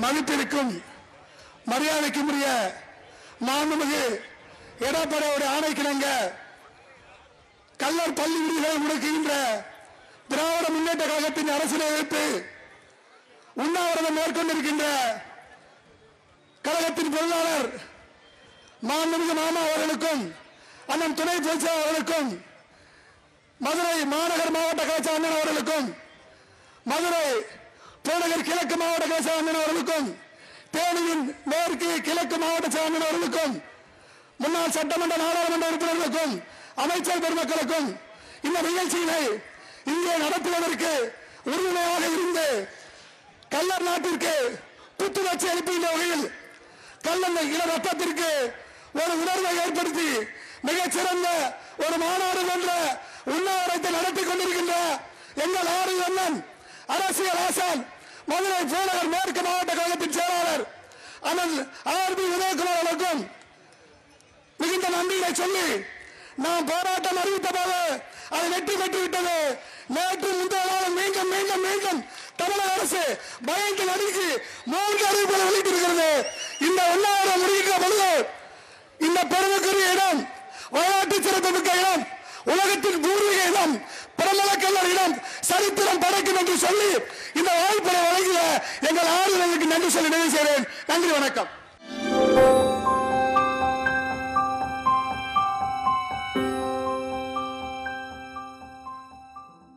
மதிப்பிற்கும் மரியாதைக்கும் உரிய மாண்புமிகு எடப்பாடியுடைய ஆணைக்கிணங்க கள்ளர் பள்ளி விடுதிகளை முடக்குகின்ற திராவிட முன்னேற்ற கழகத்தின் அரசியலை எதிர்த்து உண்ணாவிரதம் மேற்கொண்டிருக்கின்ற கழகத்தின் பொருளாளர் மாண்புமிகு மாமா அவர்களுக்கும் அண்ணன் துணை பொதுச்செயலாளர் அவர்களுக்கும் மதுரை மாநகர் மாவட்ட கழக அண்ணன் அவர்களுக்கும் மதுரை புறநகர் கிழக்கு மாவட்ட கழக அண்ணன் அவர்களுக்கும் தேனியின் மேற்கு கிழக்கு மாவட்ட செயலாளர் அவர்களுக்கும் முன்னாள் சட்டமன்ற நாடாளுமன்ற உறுப்பினர்களுக்கும் அமைச்சர் பெருமக்களுக்கும் இந்த நிகழ்ச்சியினை இங்கே நடத்துவதற்கு உறுதுணையாக இருந்து கள்ளர் நாட்டிற்கு புத்துணர்ச்சி அளிக்கின்ற வகையில் கள்ளர் இள ரத்தத்திற்கு ஒரு உணர்வை ஏற்படுத்தி மிகச்சிறந்த ஒரு மாநாடு என்ற உண்ணாவிரத்தை நடத்தி கொண்டிருக்கின்ற எங்கள் ஆறு அண்ணன் அரசியல் ஆசான் மதுரை புறநகர் மேற்கு மாவட்ட கழகத்தின் செயலாளர் அண்ணன் ஆர் பி உதயகுமார் அவர்களுக்கும் மிகுந்த நன்றிகளை சொல்லி நாம் போராட்டம் அறிவித்த போது அதை வெற்றி பெற்று விட்டது. நேற்று முந்தைய நாள் மீண்டும் மீண்டும் மீண்டும் தமிழக அரசு பயந்து நடுங்கி 3 அறிவிப்புகளை வெளியிட்டிருக்கிறது. இந்த உண்ணாவிரதம் முடிகின்ற பொழுது இந்த பெருமைக்குரிய இடம், வரலாற்று சிறப்புமிக்க இடம், உலகத்தின் பூர்வீக இடம், பிரபல கல்லர் இடம் சரித்திரம் படைக்கும் என்று சொல்லி இந்த வாய்ப்பை வழங்கிய எங்கள் ஆளுநர்களுக்கு நன்றி சொல்லி நிறைவு செய்கிறேன். நன்றி, வணக்கம்.